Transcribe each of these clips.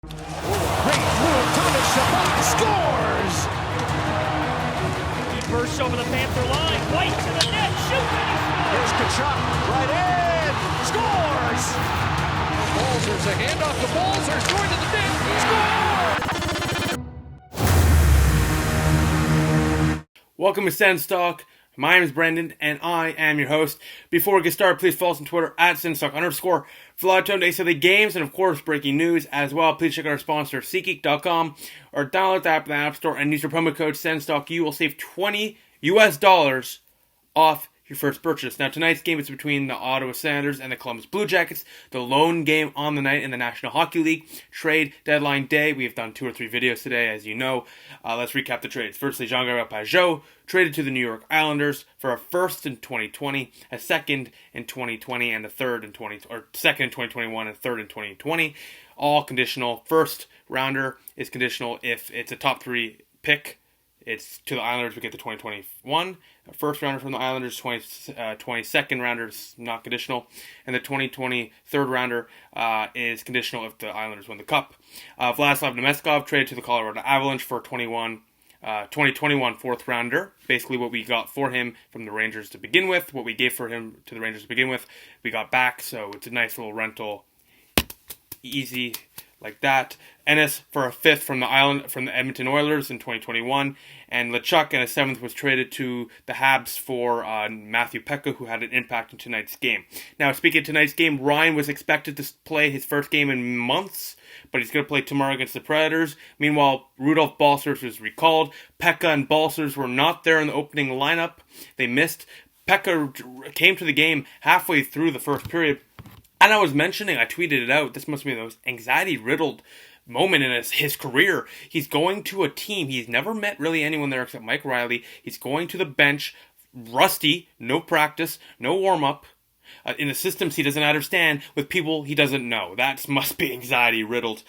Great move, Thomas Chabot scores! He bursts over the Panther line, White to the net, shoots, and he scores! Here's Kachuk, right in, scores! Balzer's a handoff to Balzer's, going to the net, scores! Welcome to Sens Talk. My name is Brendan, and I am your host. Before we get started, please follow us on Twitter at @SensTalk_ for live updates of the games and, of course, breaking news as well. Please check out our sponsor, SeatGeek.com, or download the app in the App Store and use your promo code SensTalk. You will save $20 off your first purchase. Now, tonight's game is between the Ottawa Senators and the Columbus Blue Jackets, the lone game on the night in the National Hockey League. Trade deadline day. We have done 2 or 3 videos today, as you know. Let's recap the trades. Firstly, Jean-Gabriel Pageau traded to the New York Islanders for a first in 2020, a second in 2020, and a third in second in 2021 and third in 2020. All conditional. First rounder is conditional if it's a top 3 pick. It's to the Islanders, we get the 2021. First rounder from the Islanders, 22nd rounder is not conditional. And the 2020 third rounder is conditional if the Islanders win the Cup. Vladislav Nemeskov traded to the Colorado Avalanche for 2021 fourth rounder. Basically what we got for him from the Rangers to begin with, what we gave for him to the Rangers to begin with, we got back. So it's a nice little rental. Easy like that. Ennis for a fifth from the Edmonton Oilers in 2021, and Lechuk and a seventh was traded to the Habs for Matthew Pekka, who had an impact in tonight's game. Now, speaking of tonight's game, Ryan was expected to play his first game in months, but he's going to play tomorrow against the Predators. Meanwhile, Rudolph Balcers was recalled. Pekka and Balcers were not there in the opening lineup. They missed. Pekka came to the game halfway through the first period. And I was mentioning, I tweeted it out, this must be the most anxiety-riddled moment in his career. He's going to a team, he's never met really anyone there except Mike Riley. He's going to the bench, rusty, no practice, no warm-up, in the systems he doesn't understand, with people he doesn't know. That must be anxiety-riddled.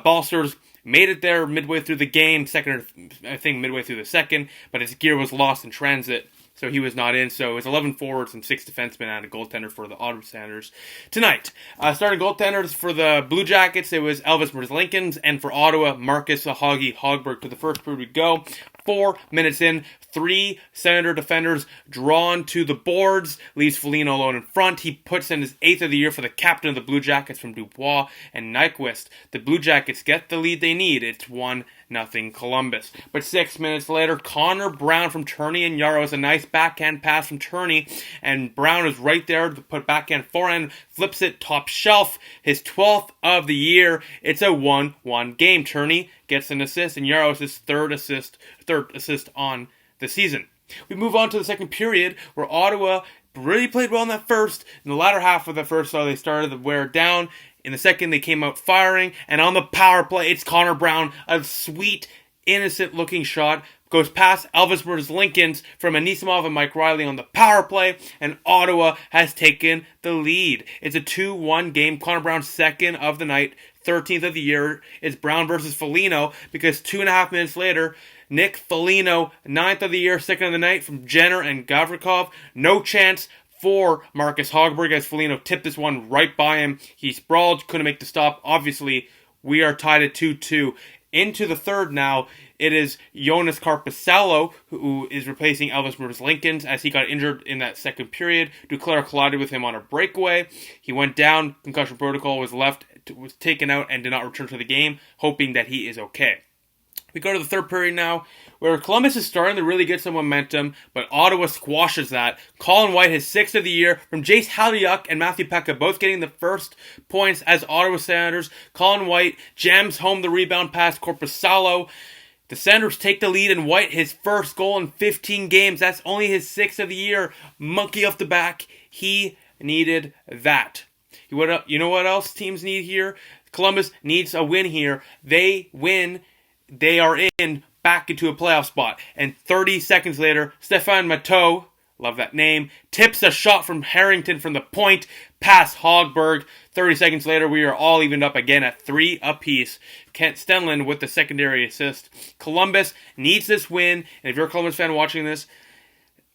Balcers made it there midway through the game, midway through the second, but his gear was lost in transit. So he was not in. So it was 11 forwards and 6 defensemen and a goaltender for the Ottawa Senators. Tonight, starting goaltenders for the Blue Jackets, it was Elvis Merzlikins, and for Ottawa, Marcus Hoggy Hogberg. To the first period we go. 4 minutes in, 3 Senator defenders drawn to the boards, leaves Foligno alone in front. He puts in his 8th of the year for the captain of the Blue Jackets from Dubois and Nyquist. The Blue Jackets get the lead they need. It's 1-0 Columbus. But 6 minutes later, Connor Brown from Turney and Yarrow, a nice backhand pass from Turney, and Brown is right there to put backhand forehand, flips it top shelf, his 12th of the year. It's a 1-1 game. Turney gets an assist, and Yarrow is his third assist on the season. We move on to the second period, where Ottawa really played well in that first. In the latter half of the first, so they started to wear it down. In the second, they came out firing, and on the power play, it's Connor Brown, a sweet, innocent-looking shot, goes past Elvis Merzlikins from Anisimov and Mike Riley on the power play, and Ottawa has taken the lead. It's a 2-1 game. Connor Brown's second of the night, 13th of the year. It's Brown versus Foligno, because 2.5 minutes later, Nick Foligno, 9th of the year, second of the night from Jenner and Gavrikov. No chance for Marcus Hogberg as Foligno tipped this one right by him. He sprawled, couldn't make the stop. Obviously, we are tied at 2-2. Into the third now, it is Jonas Carpaccello who is replacing Elvis Merzlikins as he got injured in that second period. Duclair collided with him on a breakaway. He went down, concussion protocol, was taken out and did not return to the game, hoping that he is okay. We go to the third period now, where Columbus is starting to really get some momentum, but Ottawa squashes that. Colin White, his 6th of the year, from Jace Halyuk and Matthew Pekka, both getting the first points as Ottawa Senators. Colin White jams home the rebound past Korpisalo. The Senators take the lead, and White, his first goal in 15 games. That's only his 6th of the year. Monkey off the back. He needed that. You know what else teams need here? Columbus needs a win here. They win. They are in back into a playoff spot. And 30 seconds later, Stefan Matteau, love that name, tips a shot from Harrington from the point past Hogberg. 30 seconds later, we are all evened up again at 3 apiece. Kent Stenlund with the secondary assist. Columbus needs this win. And if you're a Columbus fan watching this,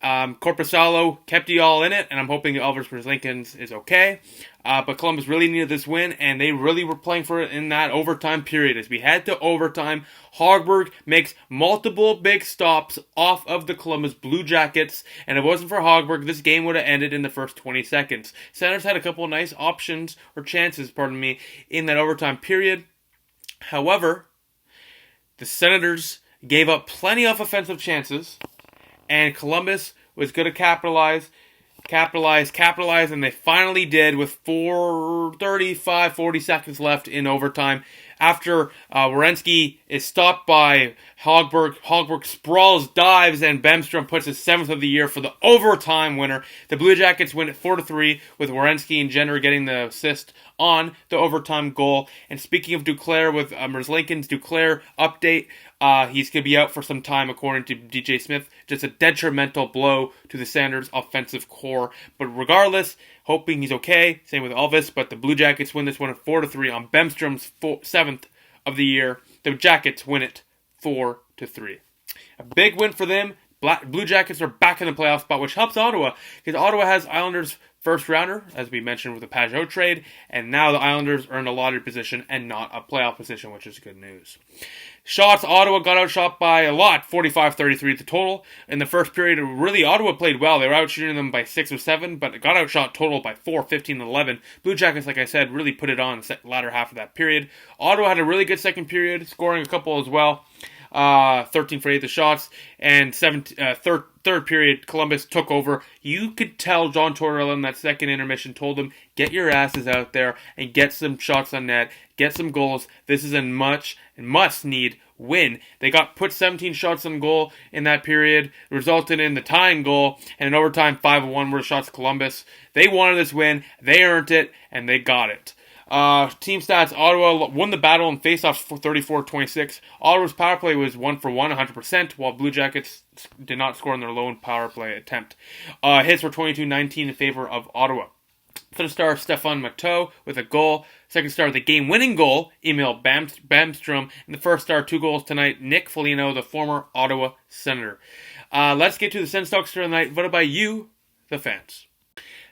Corpusalo kept you all in it, and I'm hoping Elvis Lincolns is okay. But Columbus really needed this win, and they really were playing for it in that overtime period. As we head to overtime, Hogberg makes multiple big stops off of the Columbus Blue Jackets, and if it wasn't for Hogberg, this game would have ended in the first 20 seconds. Senators had a couple of nice options, or chances, in that overtime period. However, the Senators gave up plenty of offensive chances, and Columbus was going to capitalize, and they finally did with 40 seconds left in overtime. After Werenski is stopped by Hogberg sprawls, dives, and Bemstrom puts his 7th of the year for the overtime winner. The Blue Jackets win it 4-3, with Werenski and Jenner getting the assist on the overtime goal. And speaking of Duclair, with Lincoln's Duclair update, he's going to be out for some time, according to DJ Smith. Just a detrimental blow to the Sanders' offensive core. But regardless, hoping he's okay. Same with Elvis. But the Blue Jackets win this one at 4-3 on Bemstrom's 7th of the year. The Jackets win it 4-3. A big win for them. Blue Jackets are back in the playoff spot, which helps Ottawa, because Ottawa has Islanders' first rounder, as we mentioned with the Pajot trade, and now the Islanders are in a lottery position and not a playoff position, which is good news. Shots, Ottawa got outshot by a lot, 45-33 to total. In the first period, really, Ottawa played well. They were outshooting them by 6 or 7, but it got outshot total by 4, 15-11. Blue Jackets, like I said, really put it on the latter half of that period. Ottawa had a really good second period, scoring a couple as well. 13 for 8 the shots, and third period, Columbus took over. You could tell John Tortorella in that second intermission told them, get your asses out there and get some shots on net, get some goals. This is a must-need win. They put 17 shots on goal in that period, resulted in the tying goal, and in overtime, 5-1 were the shots to Columbus. They wanted this win, they earned it, and they got it. Team stats, Ottawa won the battle in faceoffs for 34-26. Ottawa's power play was 1 for 1, 100%, while Blue Jackets did not score in their lone power play attempt. Hits were 22-19 in favor of Ottawa. Third star, Stefan Matteau with a goal. Second star, the game-winning goal, Emil Bamstrom. And the first star, 2 goals tonight, Nick Foligno, the former Ottawa Senator. Let's get to the Sens Stock Star of the Night, voted by you, the fans.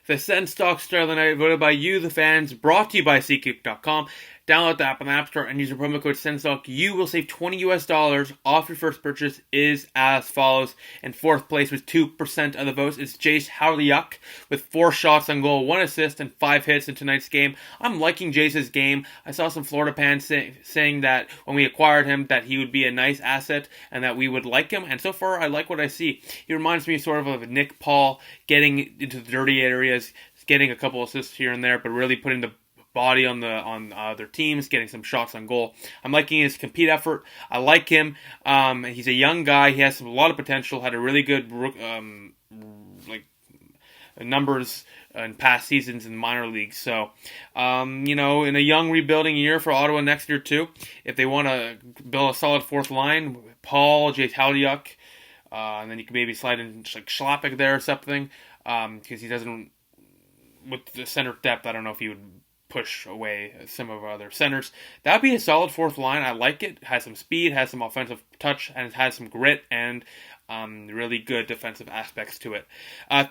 The Sens Stock Star of the Night, voted by you, the fans, brought to you by SeatGeek.com. Download the app on the App Store and use the promo code SENSTOCK. You will save $20 off your first purchase. Is as follows. In fourth place with 2% of the votes is Jace Howliuk with 4 shots on goal, 1 assist, and 5 hits in tonight's game. I'm liking Jace's game. I saw some Florida fans saying that when we acquired him that he would be a nice asset and that we would like him. And so far, I like what I see. He reminds me sort of Nick Paul, getting into the dirty areas, getting a couple assists here and there, but really putting the body on their teams, getting some shots on goal. I'm liking his compete effort. I like him. He's a young guy. He has a lot of potential. Had a really good numbers in past seasons in the minor leagues. So, in a young rebuilding year for Ottawa next year too, if they want to build a solid fourth line, Paul, Jace Howliuk, and then you can maybe slide in like Schlappick there or something, because he doesn't, with the center depth, I don't know if he would push away some of our other centers. That would be a solid fourth line. I like it. Has some speed, has some offensive touch, and it has some grit and really good defensive aspects to it.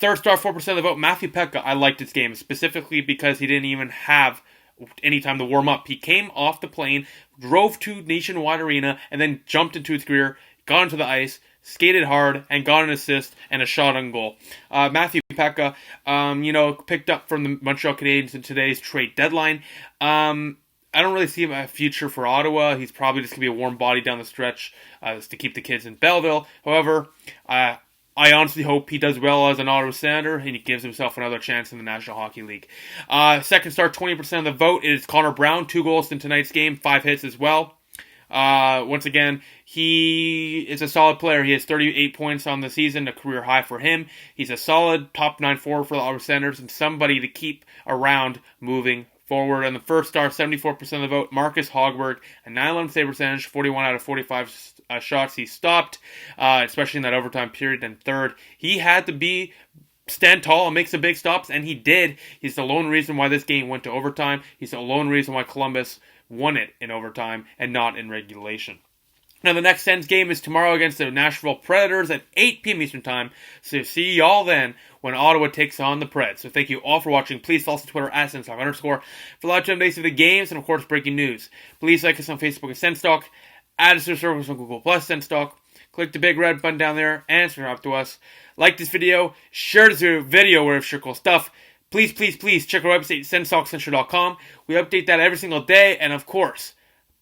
Third star, 4% of the vote, Matthew Pekka. I liked his game, specifically because he didn't even have any time to warm up. He came off the plane, drove to Nationwide Arena, and then jumped into his career, got onto the ice, skated hard, and got an assist and a shot on goal. Matthew Pekka, picked up from the Montreal Canadiens in today's trade deadline. I don't really see a future for Ottawa. He's probably just going to be a warm body down the stretch to keep the kids in Belleville. However, I honestly hope he does well as an Ottawa Senator and he gives himself another chance in the National Hockey League. Second star, 20% of the vote is Connor Brown. 2 goals in tonight's game, 5 hits as well. Once again, he is a solid player. He has 38 points on the season, a career high for him. He's a solid top 9 forward for the Ottawa Senators and somebody to keep around moving forward. And the first star, 74% of the vote, Marcus Hogberg, a 911 save percentage, 41 out of 45 shots he stopped, especially in that overtime period. And third, he had to stand tall and make some big stops, and he did. He's the lone reason why this game went to overtime. He's the lone reason why Columbus won it in overtime and not in regulation. Now, the next Sens game is tomorrow against the Nashville Predators at 8 p.m. Eastern Time. So see y'all then when Ottawa takes on the Preds. So thank you all for watching. Please follow us on Twitter at @SensTalk_ for live updates of the games and, of course, breaking news. Please like us on Facebook at SensTalk. Add us to our service on Google+, SensTalk. Click the big red button down there and subscribe to us. Like this video. Share this video where it's sure cool stuff. Please, please, please check our website, SensTalkCentral.com. We update that every single day. And, of course,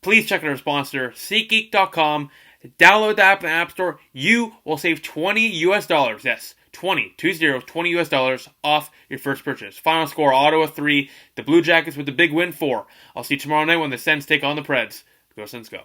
please check out our sponsor, SeatGeek.com. Download the app in the App Store. You will save $20 US. Yes, 20 US off your first purchase. Final score, Ottawa 3. The Blue Jackets with the big win 4. I'll see you tomorrow night when the Sens take on the Preds. Go Sens, go.